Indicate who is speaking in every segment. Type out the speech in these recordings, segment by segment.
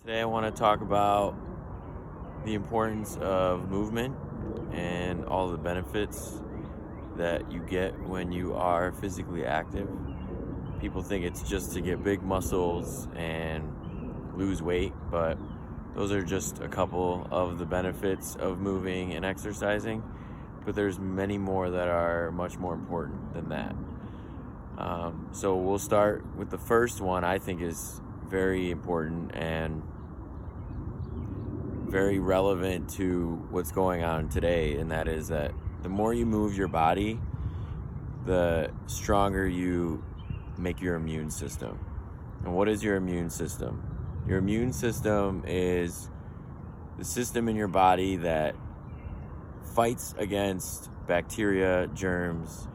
Speaker 1: Today, I want to talk about the importance of movement and all the benefits that you get when you are physically active. People think it's just to get big muscles and lose weight, but those are just a couple of the benefits of moving and exercising. But there's many more that are much more important than that. So we'll start with the first one. I think is very important and very relevant to what's going on today, and that is that the more you move your body, the stronger you make your immune system. And what is your immune system? Your immune system is the system in your body that fights against bacteria, germs,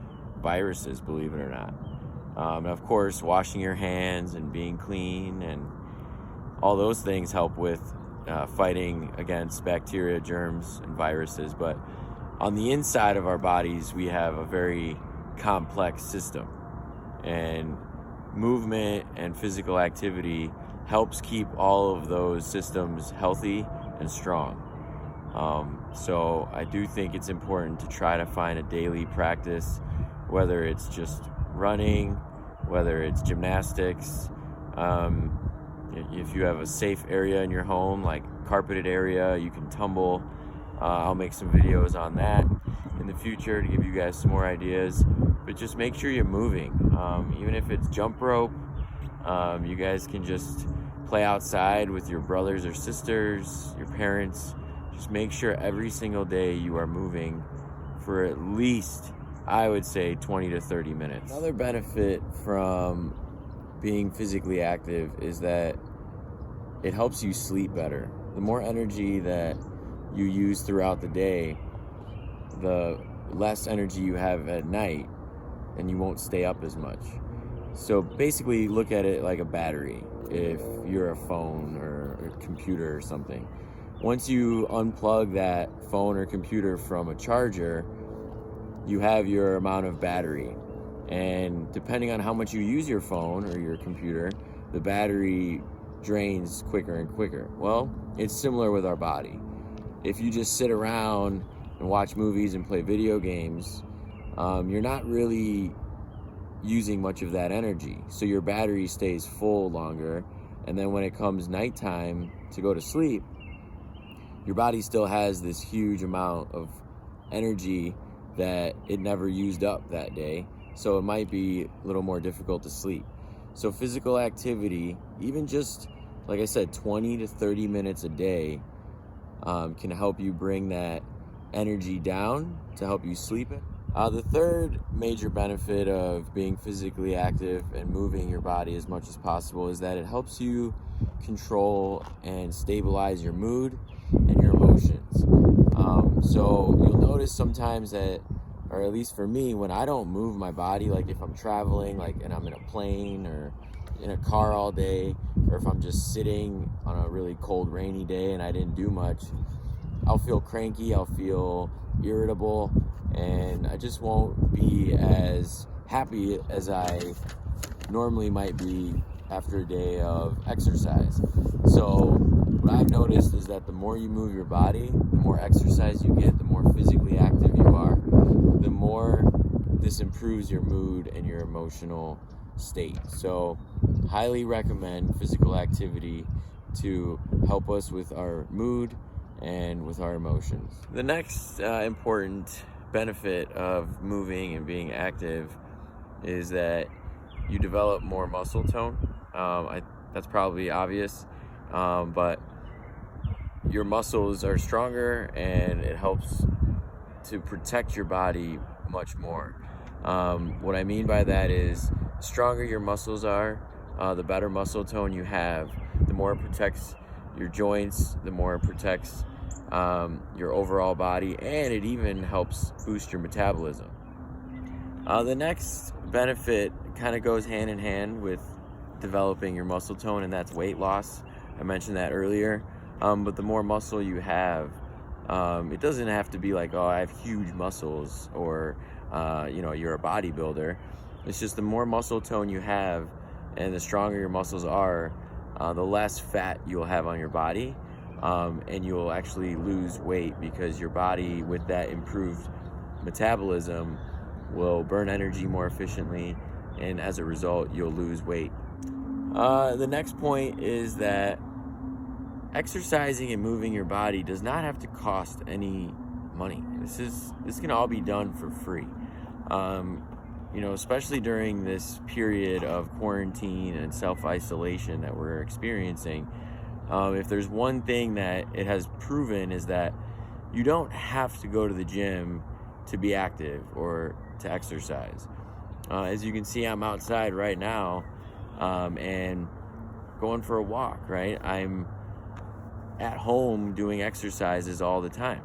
Speaker 1: viruses, believe it or not. And of course, washing your hands and being clean and all those things help with fighting against bacteria, germs, and viruses. But on the inside of our bodies, we have a very complex system. And movement and physical activity helps keep all of those systems healthy and strong. So I do think it's important to try to find a daily practice, whether it's just running, whether it's gymnastics. If you have a safe area in your home, like carpeted area, you can tumble. I'll make some videos on that in the future to give you guys some more ideas. But just make sure you're moving. Even if it's jump rope, you guys can just play outside with your brothers or sisters, your parents. Just make sure every single day you are moving for at least, I would say, 20 to 30 minutes. Another benefit from being physically active is that it helps you sleep better. The more energy that you use throughout the day, the less energy you have at night, and you won't stay up as much. So basically, look at it like a battery. If you're a phone or a computer or something, once you unplug that phone or computer from a charger, you have your amount of battery. And depending on how much you use your phone or your computer, the battery drains quicker and quicker. Well, it's similar with our body. If you just sit around and watch movies and play video games, you're not really using much of that energy. So your battery stays full longer. And then when it comes nighttime to go to sleep, your body still has this huge amount of energy that it never used up that day. So it might be a little more difficult to sleep. So physical activity, even just, like I said, 20 to 30 minutes a day, can help you bring that energy down to help you sleep it. The third major benefit of being physically active and moving your body as much as possible is that it helps you control and stabilize your mood and your emotions. So you'll notice sometimes that, or at least for me, when I don't move my body, like if I'm traveling, like, and I'm in a plane or in a car all day, or if I'm just sitting on a really cold, rainy day and I didn't do much, I'll feel cranky, I'll feel irritable, and I just won't be as happy as I normally might be after a day of exercise. So what I've noticed is that the more you move your body, the more exercise you get, the more physically active you are, the more this improves your mood and your emotional state. So highly recommend physical activity to help us with our mood and with our emotions. The next important benefit of moving and being active is that you develop more muscle tone. That's probably obvious, but your muscles are stronger and it helps to protect your body much more. What I mean by that is, the stronger your muscles are, the better muscle tone you have, the more it protects your joints, the more it protects your overall body, and it even helps boost your metabolism. The next benefit kind of goes hand in hand with developing your muscle tone, and that's weight loss. I mentioned that earlier. But the more muscle you have, it doesn't have to be like, oh, I have huge muscles, or you're a bodybuilder. It's just the more muscle tone you have and the stronger your muscles are, the less fat you'll have on your body, and you'll actually lose weight because your body, with that improved metabolism, will burn energy more efficiently, and as a result, you'll lose weight. The next point is that exercising and moving your body does not have to cost any money. This can all be done for free. Especially during this period of quarantine and self-isolation that we're experiencing. If there's one thing that it has proven, is that you don't have to go to the gym to be active or to exercise. As you can see, I'm outside right now and going for a walk, right? I'm at home doing exercises all the time.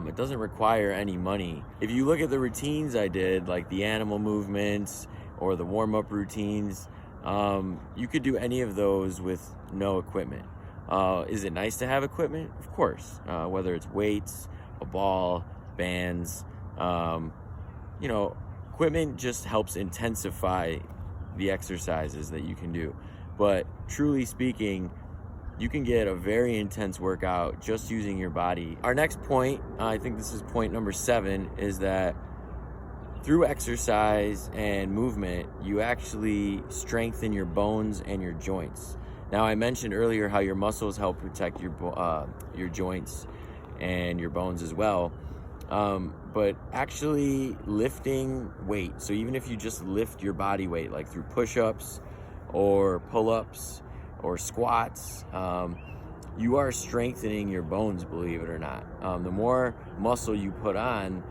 Speaker 1: It doesn't require any money. If you look at the routines I did, like the animal movements or the warm-up routines, you could do any of those with no equipment. Is it nice to have equipment? Of course. Whether it's weights, a ball, bands, equipment just helps intensify the exercises that you can do. But truly speaking, you can get a very intense workout just using your body. Our next point, I think this is point number 7, is that through exercise and movement, you actually strengthen your bones and your joints. Now, I mentioned earlier how your muscles help protect your joints and your bones as well. But actually lifting weight, so even if you just lift your body weight, like through push-ups or pull-ups or squats, you are strengthening your bones, believe it or not. The more muscle you put on,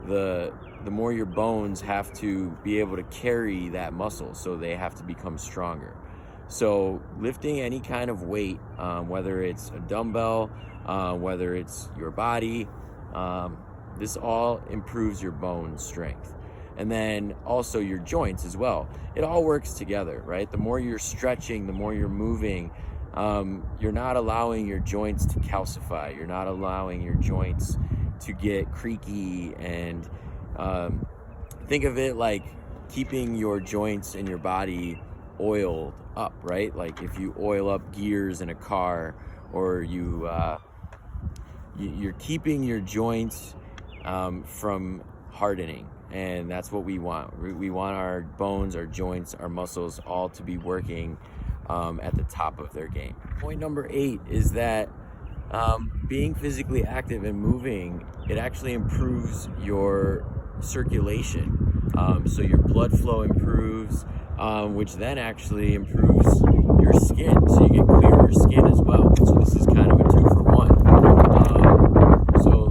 Speaker 1: the more your bones have to be able to carry that muscle, so they have to become stronger. So lifting any kind of weight, whether it's a dumbbell, whether it's your body, this all improves your bone strength. And then also your joints as well. It all works together, right? The more you're stretching, the more you're moving, you're not allowing your joints to calcify. You're not allowing your joints to get creaky. And think of it like keeping your joints and your body oiled up, right? Like if you oil up gears in a car, or you're keeping your joints from hardening. And that's what we want. We want our bones, our joints, our muscles all to be working at the top of their game. Point number 8 is that being physically active and moving, it actually improves your circulation. So your blood flow improves, which then actually improves your skin. So you get clearer skin as well. So this is kind of a 2-for-1. So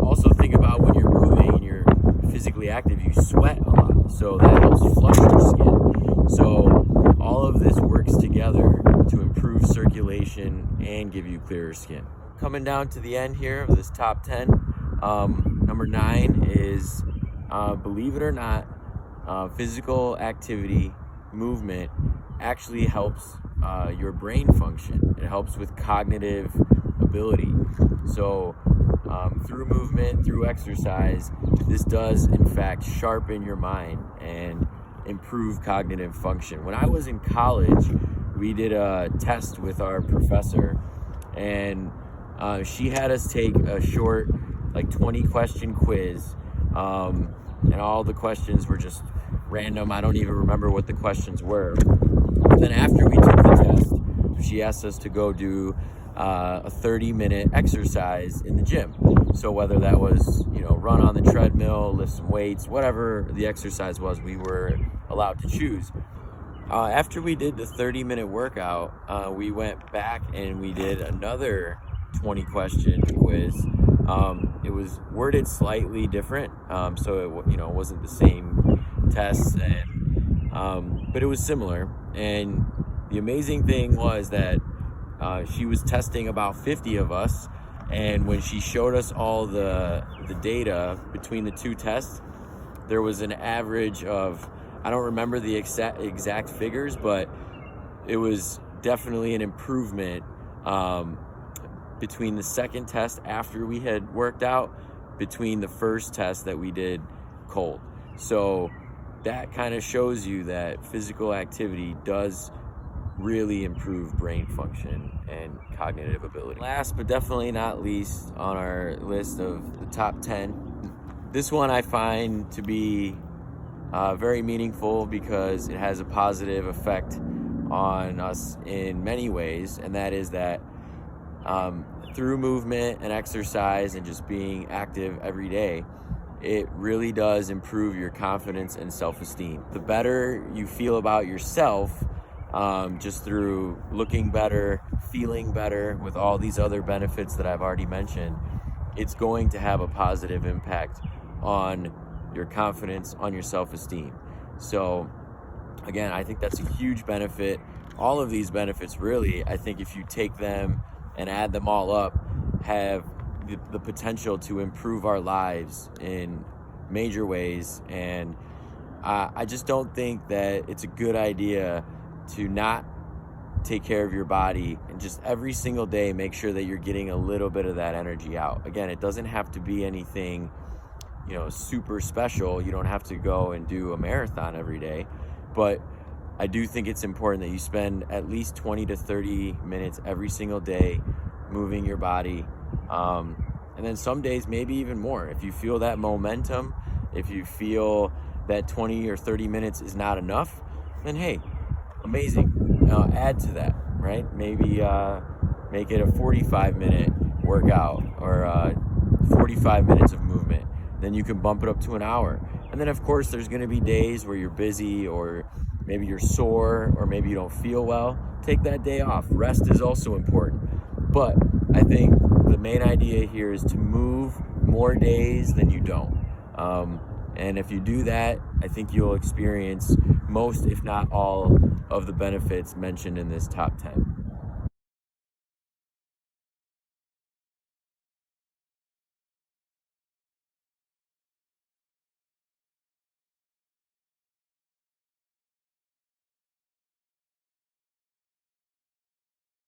Speaker 1: also think about when you're moving and you're physically active, you sweat a lot, so that helps flush your skin. So all of this works together to improve circulation and give you clearer skin. Coming down to the end here of this top 10, number 9 is, believe it or not, physical activity, movement actually helps your brain function. It helps with cognitive ability. So through movement, through exercise, this does in fact sharpen your mind and improve cognitive function. When I was in college, we did a test with our professor, and she had us take a short, like 20-question quiz, and all the questions were just random. I don't even remember what the questions were. And then after we took the test, she asked us to go do a 30-minute exercise in the gym. So whether that was, run on the treadmill, lift some weights, whatever the exercise was, we were allowed to choose. After we did the 30-minute workout, we went back and we did another 20-question quiz. It was worded slightly different, so it wasn't the same test, but it was similar. And the amazing thing was that she was testing about 50 of us, and when she showed us all the data between the two tests, there was an average of, I don't remember the exact figures, but it was definitely an improvement between the second test after we had worked out, between the first test that we did cold. So that kind of shows you that physical activity does really improve brain function and cognitive ability. Last but definitely not least on our list of the top 10, this one I find to be very meaningful because it has a positive effect on us in many ways, and that is that through movement and exercise and just being active every day, it really does improve your confidence and self-esteem. The better you feel about yourself, just through looking better, feeling better with all these other benefits that I've already mentioned, it's going to have a positive impact on your confidence, on your self-esteem. So again, I think that's a huge benefit. All of these benefits, really, I think if you take them and add them all up, have the potential to improve our lives in major ways. And I just don't think that it's a good idea to not take care of your body and just every single day make sure that you're getting a little bit of that energy out. Again, it doesn't have to be anything, super special. You don't have to go and do a marathon every day, but I do think it's important that you spend at least 20 to 30 minutes every single day moving your body. And then some days, maybe even more. If you feel that momentum, if you feel that 20 or 30 minutes is not enough, then hey, amazing. Add to that, right? Maybe make it a 45-minute workout or 45 minutes of movement. Then you can bump it up to an hour. And then, of course, there's going to be days where you're busy or maybe you're sore or maybe you don't feel well. Take that day off. Rest is also important. But I think the main idea here is to move more days than you don't. And if you do that, I think you'll experience most, if not all, of the benefits mentioned in this top 10.